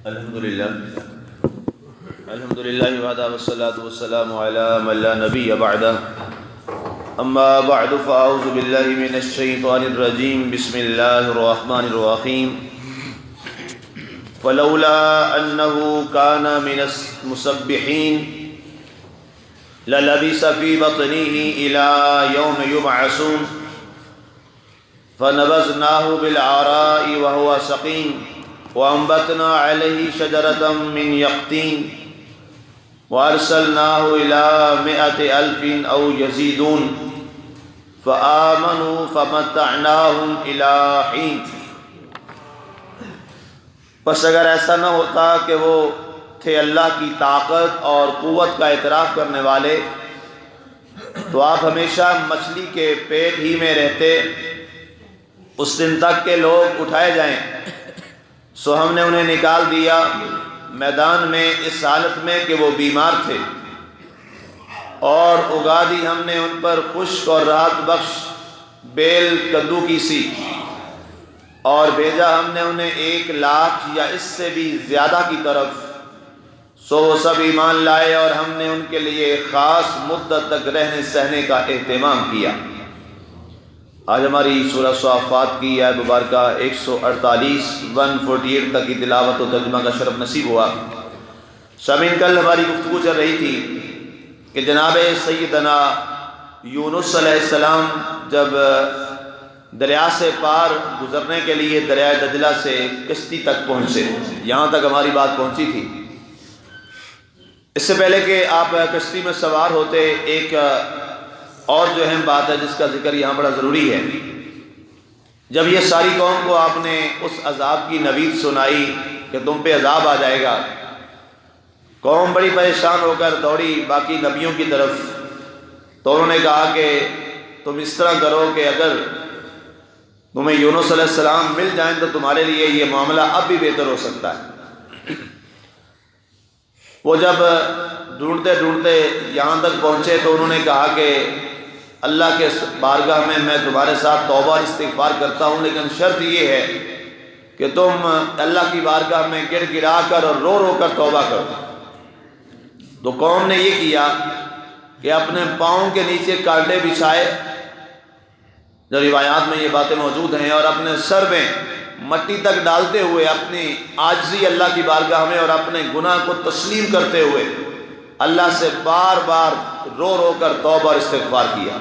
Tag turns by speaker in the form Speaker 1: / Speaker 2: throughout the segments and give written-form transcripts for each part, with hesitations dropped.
Speaker 1: الحمدللہ وحدہ والصلاة والسلام علی من لا نبی بعدہ اما بعد فاعوذ باللہ من الشیطان الرجیم بسم اللہ الرحمن الرحیم فلولا انه كان من المسبحین للبث في بطنه الى يوم يبعثون فنبذناه بالعراء وهو سقيم وأنبتنا عليه شجرة من يقطين وأرسلناه إلى 100,000 أو يزيدون فآمنوا فمتعناهم إلى حين۔ پس اگر ایسا نہ ہوتا کہ وہ تھے اللہ کی طاقت اور قوت کا اعتراف کرنے والے تو آپ ہمیشہ مچھلی کے پیٹ ہی میں رہتے، اس دن تک کہ لوگ اٹھائے جائیں۔ سو ہم نے انہیں نکال دیا میدان میں اس حالت میں کہ وہ بیمار تھے، اور اگا دی ہم نے ان پر خشک اور راحت بخش بیل کدو کی سی، اور بھیجا ہم نے انہیں 1,00,000 یا اس سے بھی زیادہ کی طرف، سو وہ سب ایمان لائے اور ہم نے ان کے لیے خاص مدت تک رہنے سہنے کا اہتمام کیا۔ آج ہماری سورہ صافات کی آیت مبارکہ 148 تک کی تلاوت و ترجمہ کا شرف نصیب ہوا۔ سامعین، کل ہماری گفتگو چل رہی تھی کہ جناب سیدنا یونس علیہ السلام جب دریا سے پار گزرنے کے لیے دریائے دجلہ سے کشتی تک پہنچے، یہاں تک ہماری بات پہنچی تھی۔ اس سے پہلے کہ آپ کشتی میں سوار ہوتے، ایک اور جو اہم بات ہے جس کا ذکر یہاں بڑا ضروری ہے۔ جب یہ ساری قوم کو آپ نے اس عذاب کی نوید سنائی کہ تم پہ عذاب آ جائے گا، قوم بڑی پریشان ہو کر دوڑی باقی نبیوں کی طرف، تو انہوں نے کہا کہ تم اس طرح کرو کہ اگر تمہیں یونس علیہ السلام مل جائیں تو تمہارے لیے یہ معاملہ اب بھی بہتر ہو سکتا ہے۔ وہ جب ڈھونڈتے ڈھونڈتے یہاں تک پہنچے تو انہوں نے کہا کہ اللہ کے بارگاہ میں میں تمہارے ساتھ توبہ اور استغفار کرتا ہوں، لیکن شرط یہ ہے کہ تم اللہ کی بارگاہ میں گڑ گڑا کر اور رو رو کر توبہ کرو۔ تو قوم نے یہ کیا کہ اپنے پاؤں کے نیچے کانٹے بچھائے، جو روایات میں یہ باتیں موجود ہیں، اور اپنے سر میں مٹی تک ڈالتے ہوئے اپنی عاجزی اللہ کی بارگاہ میں اور اپنے گناہ کو تسلیم کرتے ہوئے اللہ سے بار بار رو رو کر توبہ اور استغفار کیا،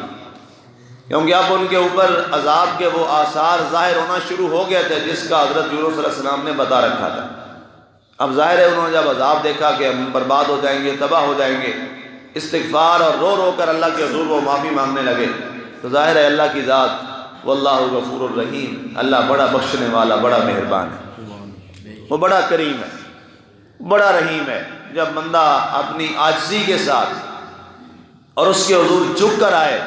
Speaker 1: کیونکہ اب ان کے اوپر عذاب کے وہ آثار ظاہر ہونا شروع ہو گئے تھے جس کا حضرت یونس علیہ السلام نے بتا رکھا تھا۔ اب ظاہر ہے انہوں نے جب عذاب دیکھا کہ ہم برباد ہو جائیں گے، تباہ ہو جائیں گے، استغفار اور رو رو کر اللہ کے حضور وہ معافی مانگنے لگے، تو ظاہر ہے اللہ کی ذات واللہ غفور الرحیم، اللہ بڑا بخشنے والا، بڑا مہربان ہے، وہ بڑا کریم ہے، بڑا رحیم ہے۔ جب بندہ اپنی عاجزی کے ساتھ اور اس کے حضور جھک کر آئے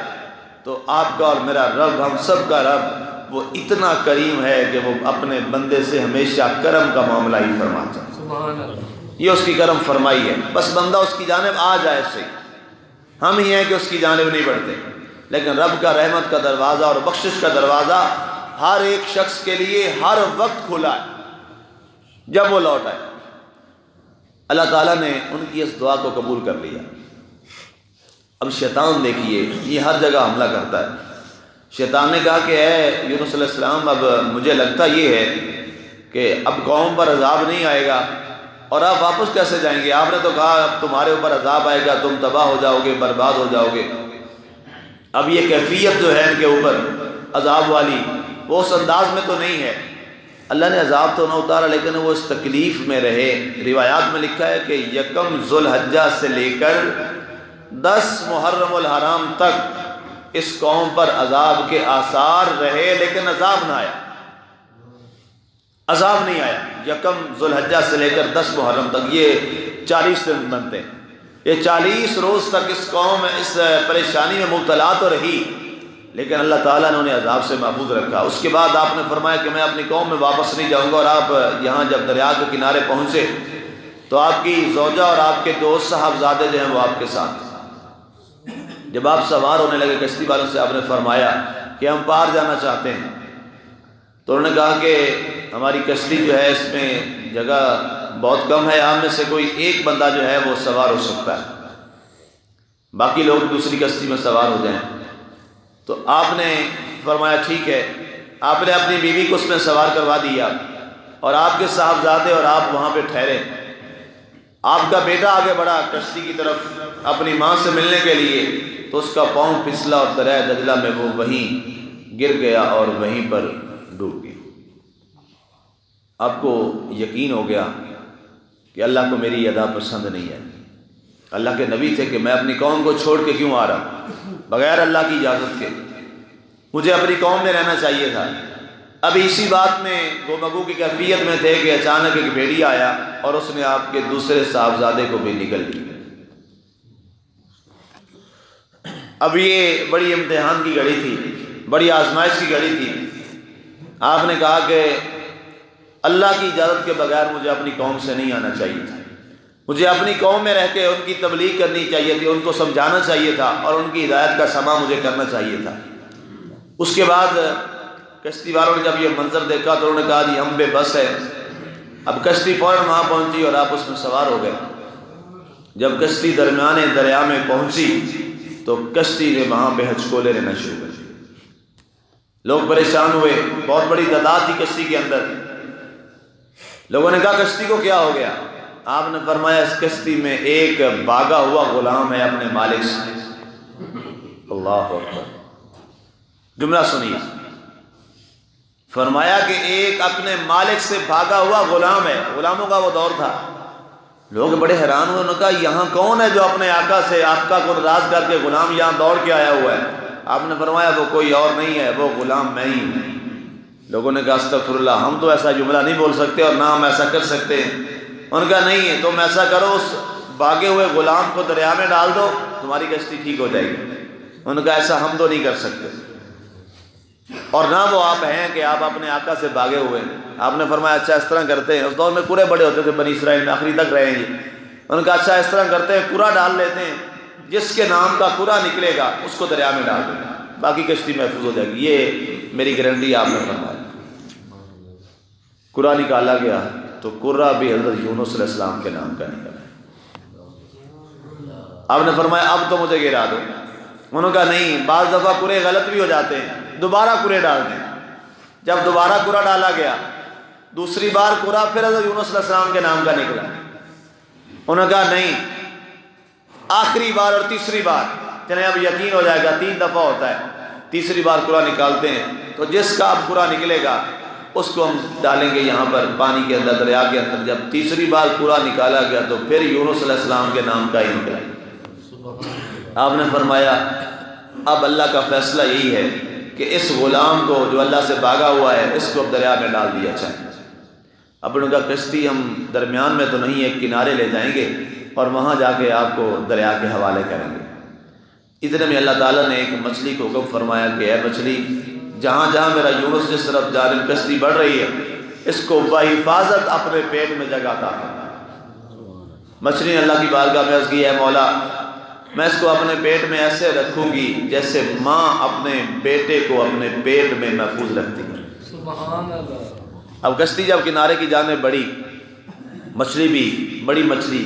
Speaker 1: تو آپ کا اور میرا رب، ہم سب کا رب، وہ اتنا کریم ہے کہ وہ اپنے بندے سے ہمیشہ کرم کا معاملہ ہی فرماتا ہے۔ یہ اس کی کرم فرمائی ہے، بس بندہ اس کی جانب آ جائے صحیح۔ ہم ہی ہیں کہ اس کی جانب نہیں بڑھتے، لیکن رب کا رحمت کا دروازہ اور بخشش کا دروازہ ہر ایک شخص کے لیے ہر وقت کھلا ہے جب وہ لوٹ آئے۔ اللہ تعالیٰ نے ان کی اس دعا کو قبول کر لیا۔ اب شیطان دیکھیے، یہ ہر جگہ حملہ کرتا ہے۔ شیطان نے کہا کہ اے یونس علیہ السلام، اب مجھے لگتا یہ ہے کہ اب قوم پر عذاب نہیں آئے گا، اور آپ واپس کیسے جائیں گے؟ آپ نے تو کہا اب تمہارے اوپر عذاب آئے گا، تم تباہ ہو جاؤ گے، برباد ہو جاؤ گے۔ اب یہ کیفیت جو ہے ان کے اوپر عذاب والی، وہ اس انداز میں تو نہیں ہے۔ اللہ نے عذاب تو نہ اتارا، لیکن وہ اس تکلیف میں رہے۔ روایات میں لکھا ہے کہ 1 ذوالحجہ سے لے کر 10 محرم الحرام تک اس قوم پر عذاب کے آثار رہے، لیکن عذاب نہ آیا، عذاب نہیں آیا۔ 1 ذوالحجہ سے لے کر 10 محرم تک، یہ 40 دن بنتے ہیں۔ یہ 40 روز تک اس قوم اس پریشانی میں مبتلا تو رہی، لیکن اللہ تعالیٰ نے انہیں عذاب سے محفوظ رکھا۔ اس کے بعد آپ نے فرمایا کہ میں اپنی قوم میں واپس نہیں جاؤں گا، اور آپ یہاں جب دریا کے کنارے پہنچے تو آپ کی زوجہ اور آپ کے 2 صاحبزادے جو ہیں وہ آپ کے ساتھ۔ جب آپ سوار ہونے لگے کشتی والوں سے، آپ نے فرمایا کہ ہم پار جانا چاہتے ہیں، تو انہوں نے کہا کہ ہماری کشتی جو ہے اس میں جگہ بہت کم ہے، آپ میں سے کوئی ایک بندہ جو ہے وہ سوار ہو سکتا ہے، باقی لوگ دوسری کشتی میں سوار ہو جائیں۔ تو آپ نے فرمایا ٹھیک ہے، آپ نے اپنی بیوی کو اس میں سوار کروا دیا اور آپ کے صاحبزادے اور آپ وہاں پہ ٹھہرے۔ آپ کا بیٹا آگے بڑھا کشتی کی طرف اپنی ماں سے ملنے کے لیے، تو اس کا پاؤں پھسلا اور دریائے دجلہ میں وہ وہیں گر گیا اور وہیں پر ڈوب گیا۔ آپ کو یقین ہو گیا کہ اللہ کو میری ادا پسند نہیں ہے۔ اللہ کے نبی تھے کہ میں اپنی قوم کو چھوڑ کے کیوں آ رہا بغیر اللہ کی اجازت کے، مجھے اپنی قوم میں رہنا چاہیے تھا۔ ابھی اسی بات میں گفتگو کی کیفیت میں تھے کہ اچانک ایک بھیڑیا آیا اور اس نے آپ کے دوسرے صاحبزادے کو بھی نگل لیا۔ اب یہ بڑی امتحان کی گھڑی تھی، بڑی آزمائش کی گھڑی تھی۔ آپ نے کہا کہ اللہ کی اجازت کے بغیر مجھے اپنی قوم سے نہیں آنا چاہیے تھا، مجھے اپنی قوم میں رہ کے ان کی تبلیغ کرنی چاہیے تھی، ان کو سمجھانا چاہیے تھا اور ان کی ہدایت کا سماع مجھے کرنا چاہیے تھا۔ اس کے بعد کشتی والوں نے جب یہ منظر دیکھا تو انہوں نے کہا جی ہم بے بس ہیں۔ اب کشتی فوراً وہاں پہنچی اور آپ اس میں سوار ہو گئے۔ جب کشتی درمیان دریا میں پہنچی تو کشتی نے وہاں پہ ہچکولے لینا شروع کر دیے۔ لوگ پریشان ہوئے، بہت بڑی تعداد تھی کشتی کے اندر۔ لوگوں نے کہا کشتی کو کیا ہو گیا؟ آپ نے فرمایا اس کشتی میں ایک بھاگا ہوا غلام ہے اپنے مالک سے۔ اللہ اکبر، جملہ سنیے، فرمایا کہ ایک اپنے مالک سے بھاگا ہوا غلام ہے۔ غلاموں کا وہ دور تھا۔ لوگ بڑے حیران ہوئے، انہوں نے کہا یہاں کون ہے جو اپنے آقا سے آپ کا کوئی راز کر کے غلام یہاں دوڑ کے آیا ہوا ہے؟ آپ نے فرمایا وہ کوئی اور نہیں ہے، وہ غلام میں ہی ہوں۔ لوگوں نے کہا استغفر اللہ، ہم تو ایسا جملہ نہیں بول سکتے اور نہ ہم ایسا کر سکتے ہیں۔ انہوں نے کہا نہیں ہے، تم ایسا کرو، اس بھاگے ہوئے غلام کو دریا میں ڈال دو، تمہاری کشتی ٹھیک ہو جائے گی۔ انہوں نے کہا ایسا ہم تو نہیں کر سکتے، اور نہ وہ آپ ہیں کہ آپ اپنے آقا سے بھاگے ہوئے ہیں۔ آپ نے فرمایا اچھا اس طرح کرتے ہیں، اس دور میں کرے بڑے ہوتے تھے بنی اسرائیل میں، آخری تک رہے ہیں جی۔ انہوں نے کہا اچھا اس طرح کرتے ہیں، کرا ڈال لیتے ہیں، جس کے نام کا کرا نکلے گا اس کو دریا میں ڈال دیں، باقی کشتی محفوظ ہو جائے گی۔ یہ میری گارنٹی آپ نے فرمایا۔ کرا نکالا گیا تو کرا بھی حضرت یونس علیہ السلام کے نام کا نکلا۔ آپ نے فرمایا اب تو مجھے گرا دو۔ انہوں نے کہا نہیں، بعض دفعہ کرے غلط بھی ہو جاتے ہیں، دوبارہ کرے ڈال دیں۔ جب دوبارہ کرا ڈالا گیا، دوسری بار کرا پھر حضرت یونس علیہ السلام کے نام کا نکلا۔ انہوں نے کہا نہیں، آخری بار اور تیسری بار، چلیں اب یقین ہو جائے گا، 3 دفعہ ہوتا ہے، تیسری بار کرا نکالتے ہیں تو جس کا اب کرا نکلے گا اس کو ہم ڈالیں گے یہاں پر پانی کے اندر، دریا کے اندر۔ جب تیسری بار کرا نکالا گیا تو پھر یونس علیہ السلام کے نام کا ہی نکلا۔ آپ نے فرمایا اب اللہ کا فیصلہ یہی ہے کہ اس غلام کو جو اللہ سے بھاگا ہوا ہے اس کو اب دریا میں ڈال دیا جائے۔ اب ان کا کشتی ہم درمیان میں تو نہیں، ایک کنارے لے جائیں گے اور وہاں جا کے آپ کو دریا کے حوالے کریں گے۔ اتنے میں اللہ تعالیٰ نے ایک مچھلی کو حکم فرمایا کہ اے مچھلی، جہاں جہاں میرا یونس جس طرف جانب کشتی بڑھ رہی ہے اس کو بحفاظت اپنے پیٹ میں جگہ عطا فرما۔ مچھلی نے اللہ کی بارگاہ میں عرض کی اے مولا، میں اس کو اپنے پیٹ میں ایسے رکھوں گی جیسے ماں اپنے بیٹے کو اپنے پیٹ میں محفوظ رکھتی ہے۔ سبحان اللہ۔ اب کشتی جب کنارے کی جانب بڑھی، مچھلی بھی بڑی مچھلی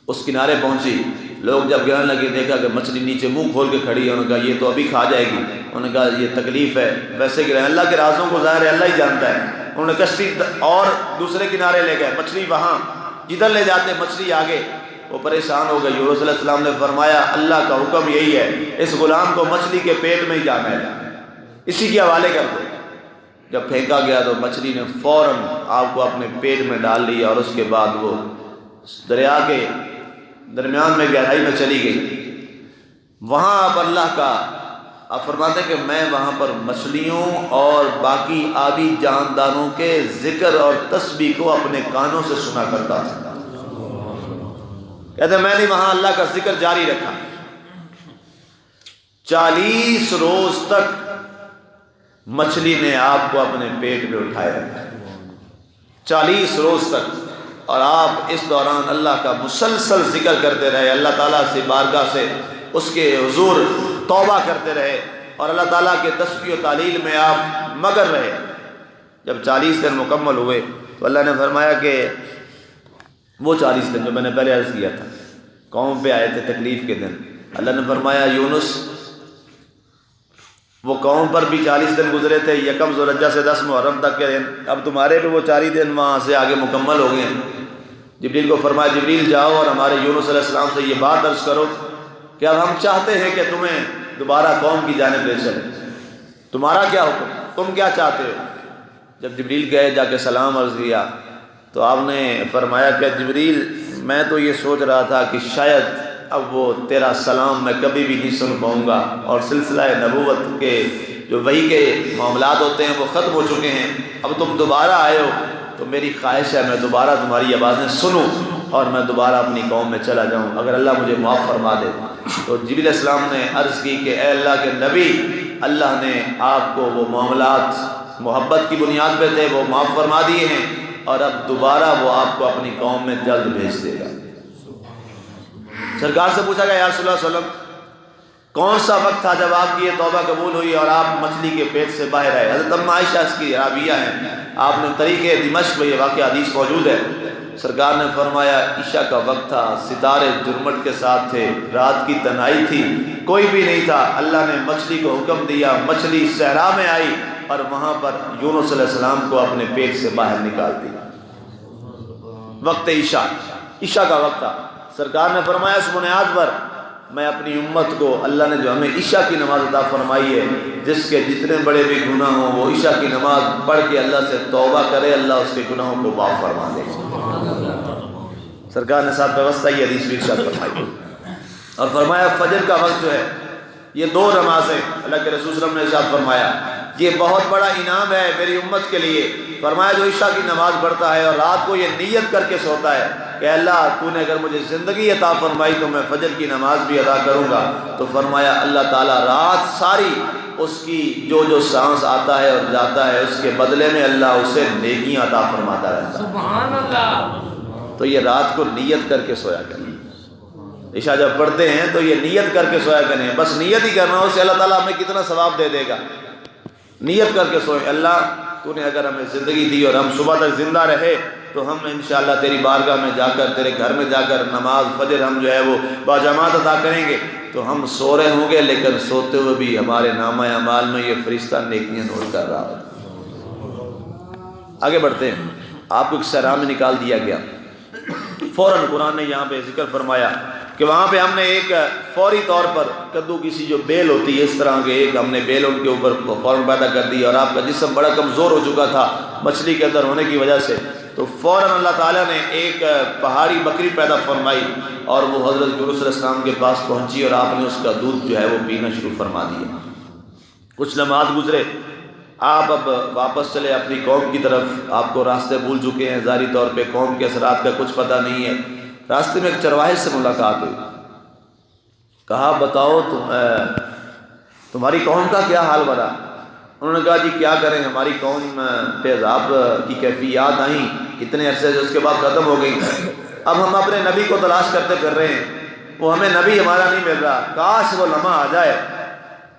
Speaker 1: اس کنارے پہنچی، لوگ جب گرنے لگے دیکھا کہ مچھلی نیچے منہ کھول کے کھڑی ہے۔ انہوں نے کہا یہ تو ابھی کھا جائے گی۔ انہوں نے کہا یہ تکلیف ہے، ویسے گرے، اللہ کے رازوں کو ظاہر ہے اللہ ہی جانتا ہے۔ انہوں نے کشتی اور دوسرے کنارے لے گئے، مچھلی وہاں، جدھر لے جاتے مچھلی آگے۔ وہ پریشان ہو گئے۔ یونس علیہ السلام نے فرمایا اللہ کا حکم یہی ہے، اس غلام کو مچھلی کے پیٹ میں ہی جانا ہے، اسی کے حوالے کر دو۔ جب پھینکا گیا تو مچھلی نے فوراً آپ کو اپنے پیٹ میں ڈال لیا اور اس کے بعد وہ دریا کے درمیان میں گہرائی میں چلی گئی۔ وہاں آپ اللہ کا، آپ فرماتے ہیں کہ میں وہاں پر مچھلیوں اور باقی آبی جانداروں کے ذکر اور تسبیح کو اپنے کانوں سے سنا کرتا تھا۔ کہتے ہیں میں نے وہاں اللہ کا ذکر جاری رکھا۔ 40 روز تک مچھلی نے آپ کو اپنے پیٹ میں اٹھائے رکھا، 40 روز تک، اور آپ اس دوران اللہ کا مسلسل ذکر کرتے رہے، اللہ تعالیٰ سے بارگاہ سے اس کے حضور توبہ کرتے رہے اور اللہ تعالیٰ کے تسبیح و تعلیل میں آپ مگن رہے۔ جب 40 دن مکمل ہوئے تو اللہ نے فرمایا کہ وہ 40 دن جو میں نے پہلے عرض کیا تھا، قوم پہ آئے تھے تکلیف کے دن۔ اللہ نے فرمایا یونس، وہ قوم پر بھی 40 دن گزرے تھے، یکم ذوالحجہ سے 10 محرم تک کے دن، اب تمہارے پہ وہ 40 دن وہاں سے آگے مکمل ہو گئے ہیں۔ جبریل کو فرمایا جبریل جاؤ اور ہمارے یونس علیہ السلام سے یہ بات عرض کرو کہ اب ہم چاہتے ہیں کہ تمہیں دوبارہ قوم کی جانب لے چلیں، تمہارا کیا حکم، تم کیا چاہتے ہو؟ جب جبریل گئے جا کے سلام عرض کیا تو آپ نے فرمایا کہ جبریل میں تو یہ سوچ رہا تھا کہ شاید اب وہ تیرا سلام میں کبھی بھی نہیں سن پاؤں گا، اور سلسلہ نبوت کے جو وحی کے معاملات ہوتے ہیں وہ ختم ہو چکے ہیں، اب تم دوبارہ آئے ہو تو میری خواہش ہے میں دوبارہ تمہاری آوازیں سنوں اور میں دوبارہ اپنی قوم میں چلا جاؤں، اگر اللہ مجھے معاف فرما دے۔ تو جبریل علیہ السلام نے عرض کی کہ اے اللہ کے نبی، اللہ نے آپ کو وہ معاملات محبت کی بنیاد پہ تھے وہ معاف فرما دیے ہیں، اور اب دوبارہ وہ آپ کو اپنی قوم میں جلد بھیج دے گا۔ سرکار سے پوچھا گیا یا رسول اللہ صلی اللہ علیہ وسلم کون سا وقت تھا جب آپ کی یہ توبہ قبول ہوئی اور آپ مچھلی کے پیٹ سے باہر آئے؟ حضرت ام عائشہ اس کی راویہ ہیں، آپ نے طریقے دمشق میں یہ واقعہ حدیث موجود ہے۔ سرکار نے فرمایا عشاء کا وقت تھا، ستارے جرمٹ کے ساتھ تھے، رات کی تنہائی تھی، کوئی بھی نہیں تھا، اللہ نے مچھلی کو حکم دیا، مچھلی صحرا میں آئی اور وہاں پر یونس علیہ السلام کو اپنے پیٹ سے باہر نکال دیا۔ وقت عشاء کا وقت تھا۔ سرکار نے فرمایا اس بنیاد پر میں اپنی امت کو، اللہ نے جو ہمیں عشاء کی نماز عطا فرمائی ہے، جس کے جتنے بڑے بھی گناہ ہوں وہ عشاء کی نماز پڑھ کے اللہ سے توبہ کرے، اللہ اس کے گناہوں کو معاف فرما دے۔ سرکار نے ساتھ ویوستہ یہ حدیث بھی ارشاد فرمائی اور فرمایا فجر کا وقت جو ہے یہ 2 نمازیں اللہ کے رسول صلی اللہ علیہ وسلم نے ارشاد فرمایا یہ بہت بڑا انعام ہے میری امت کے لیے۔ فرمایا جو عشاء کی نماز پڑھتا ہے اور رات کو یہ نیت کر کے سوتا ہے کہ اللہ تو نے اگر مجھے زندگی عطا فرمائی تو میں فجر کی نماز بھی ادا کروں گا، تو فرمایا اللہ تعالیٰ رات ساری اس کی جو سانس آتا ہے اور جاتا ہے اس کے بدلے میں اللہ اسے نیکیاں عطا فرماتا رہتا ہے۔ سبحان اللہ۔ تو یہ رات کو نیت کر کے سویا کریں، عشاء جب پڑھتے ہیں تو یہ نیت کر کے سویا کریں، بس نیت ہی کرنا ہو، اس سے اللہ تعالیٰ ہمیں کتنا ثواب دے دے گا۔ نیت کر کے سوئے اللہ تو نے اگر ہمیں زندگی دی اور ہم صبح تک زندہ رہے تو ہم انشاءاللہ تیری بارگاہ میں جا کر، تیرے گھر میں جا کر نماز فجر ہم جو ہے وہ باجماعت ادا کریں گے، تو ہم سو رہے ہوں گے لیکن سوتے ہوئے بھی ہمارے نامہ اعمال میں یہ فرشتہ نیکیاں نوٹ کر رہا ہے۔ آگے بڑھتے ہیں، آپ کو ایک صحرا میں نکال دیا گیا، فوراً قرآن نے یہاں پہ ذکر فرمایا کہ وہاں پہ ہم نے ایک فوری طور پر کدو کی سی جو بیل ہوتی ہے اس طرح کے ایک ہم نے بیل ان کے اوپر فوراً پیدا کر دی، اور آپ کا جسم بڑا کمزور ہو چکا تھا مچھلی کے اندر ہونے کی وجہ سے، تو فوراً اللہ تعالیٰ نے ایک پہاڑی بکری پیدا فرمائی اور وہ حضرت یونس علیہ السلام کے پاس پہنچی اور آپ نے اس کا دودھ جو ہے وہ پینا شروع فرما دیا۔ کچھ لمحات گزرے، آپ اب واپس چلے اپنی قوم کی طرف، آپ کو راستے بھول چکے ہیں، ظاہری طور پہ قوم کے اثرات کا کچھ پتہ نہیں ہے۔ راستے میں ایک چرواہے سے ملاقات ہوئی، کہا بتاؤ تمہاری قوم کا کیا حال بنا؟ انہوں نے کہا جی کیا کریں، ہماری قوم پہ عذاب کی کیفیات آئیں کتنے عرصے سے، اس کے بعد ختم ہو گئی، اب ہم اپنے نبی کو تلاش کرتے پھر رہے ہیں، وہ ہمیں نبی ہمارا نہیں مل رہا، کاش وہ لمحہ آ جائے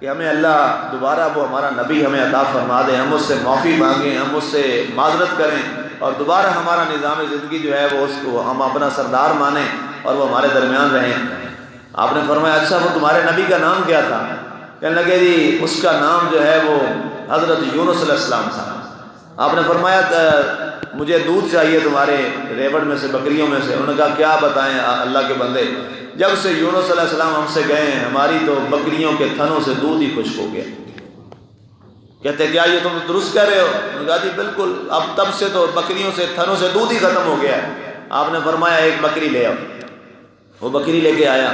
Speaker 1: کہ ہمیں اللہ دوبارہ وہ ہمارا نبی ہمیں عطا فرما دے، ہم اس سے معافی مانگیں، ہم اس سے معذرت کریں اور دوبارہ ہمارا نظام زندگی جو ہے وہ اس کو ہم اپنا سردار مانیں اور وہ ہمارے درمیان رہیں۔ آپ نے فرمایا اچھا وہ تمہارے نبی کا نام کیا تھا؟ کہنے لگے جی اس کا نام جو ہے وہ حضرت یونس علیہ السلام تھا۔ آپ نے فرمایا مجھے دودھ چاہیے تمہارے ریوڑ میں سے، بکریوں میں سے۔ انہوں نے کہا کیا بتائیں اللہ کے بندے، جب سے یونس علیہ السلام ہم سے گئے ہیں ہماری تو بکریوں کے تھنوں سے دودھ ہی خشک ہو گیا۔ کہتے کیا یہ تم درست کہہ رہے ہو؟ انہوں نے کہا جی بالکل، اب تب سے تو بکریوں سے تھنوں سے دودھ ہی ختم ہو گیا ہے۔ آپ نے فرمایا ایک بکری لے آؤ، وہ بکری لے کے آیا،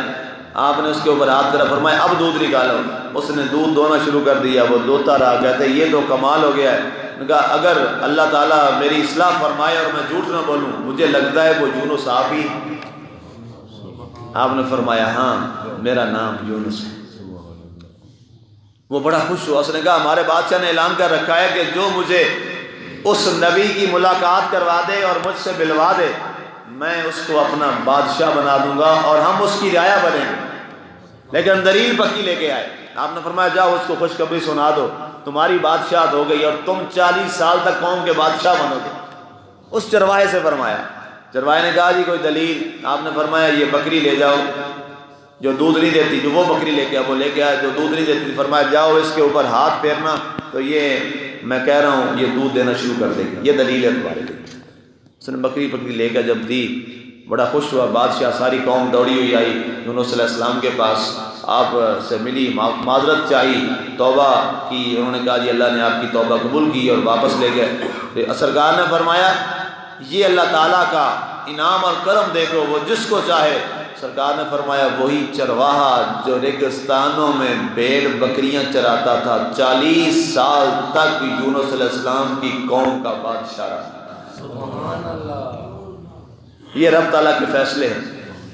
Speaker 1: آپ نے اس کے اوپر ہاتھ کرا، فرمایا اب دودھ نکالو، اس نے دودھ دونا شروع کر دیا، وہ دوتا رہا۔ کہتے یہ تو کمال ہو گیا ہے۔ نے کہا اگر اللہ تعالیٰ میری اصلاح فرمائے اور میں جھوٹ نہ بولوں، مجھے لگتا ہے وہ یونس آپ ہی۔ آپ نے فرمایا ہاں میرا نام یونس ہے۔ وہ بڑا خوش ہوا، اس نے کہا ہمارے بادشاہ نے اعلان کر رکھا ہے کہ جو مجھے اس نبی کی ملاقات کروا دے اور مجھ سے ملوا دے میں اس کو اپنا بادشاہ بنا دوں گا اور ہم اس کی رعایا بنیں گے، لیکن دلیل پکی لے کے آئے۔ آپ نے فرمایا جاؤ اس کو خوشخبری سنا دو، تمہاری بادشاہت ہو گئی اور تم 40 سال تک قوم کے بادشاہ بنو گے۔ اس چرواہے سے فرمایا چرواہے نے کہا جی کوئی دلیل؟ آپ نے فرمایا یہ بکری لے جاؤ جو دودھ نہیں دیتی، جو وہ بکری لے کے آیا وہ لے کے آیا جو دودھ نہیں دیتی، فرمایا جاؤ اس کے اوپر ہاتھ پھیرنا تو یہ میں کہہ رہا ہوں یہ دودھ دینا شروع کر دے گی، یہ دلیل ہے تمہارے لیے۔ اس نے بکری لے کر جب دی بڑا خوش ہوا بادشاہ، ساری قوم دوڑی ہوئی آئی یونس علیہ السلام کے پاس، آپ سے ملی، معذرت چاہی، توبہ کی، انہوں نے کہا جی اللہ نے آپ کی توبہ قبول کی اور واپس لے گئے۔ سرکار نے فرمایا یہ اللہ تعالیٰ کا انعام اور کرم دیکھو، وہ جس کو چاہے۔ سرکار نے فرمایا وہی چرواہا جو ریگستانوں میں بھیڑ بکریاں چراتا تھا 40 سال تک یونس علیہ السلام کی قوم کا بادشاہ رہا۔
Speaker 2: سبحان اللہ۔
Speaker 1: یہ رب تعالیٰ کے فیصلے ہیں،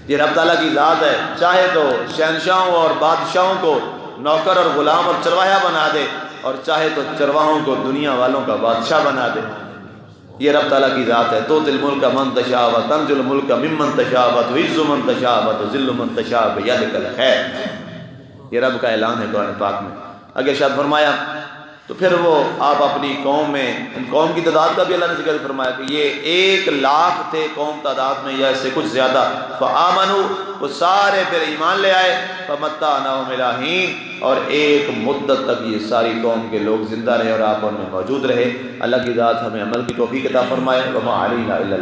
Speaker 1: یہ رب تعالیٰ کی ذات ہے، چاہے تو شہنشاہوں اور بادشاہوں کو نوکر اور غلام اور چرواہا بنا دے، اور چاہے تو چرواہوں کو دنیا والوں کا بادشاہ بنا دے۔ یہ رب تعالیٰ کی ذات ہے۔ تو تل ملک من تشاء و تنزع الملک ممن تشاء و تعز من تشاء و تذل من تشاء بیدک الخیر۔ یہ رب کا اعلان ہے قرآن پاک میں۔ آگے ارشاد فرمایا تو پھر وہ آپ اپنی قوم میں، ان قوم کی تعداد کا بھی اللہ نے ذکر فرمایا کہ یہ 1,00,000 تھے قوم تعداد میں یا اس سے کچھ زیادہ، فآمنوا وہ سارے پھر ایمان لے آئے، فمتعناہم الی حین اور ایک مدت تک یہ ساری قوم کے لوگ زندہ رہے اور آپ ان میں موجود رہے۔ اللہ کی ذات ہمیں عمل کی توفیق عطا فرمائے۔ وما علینا الا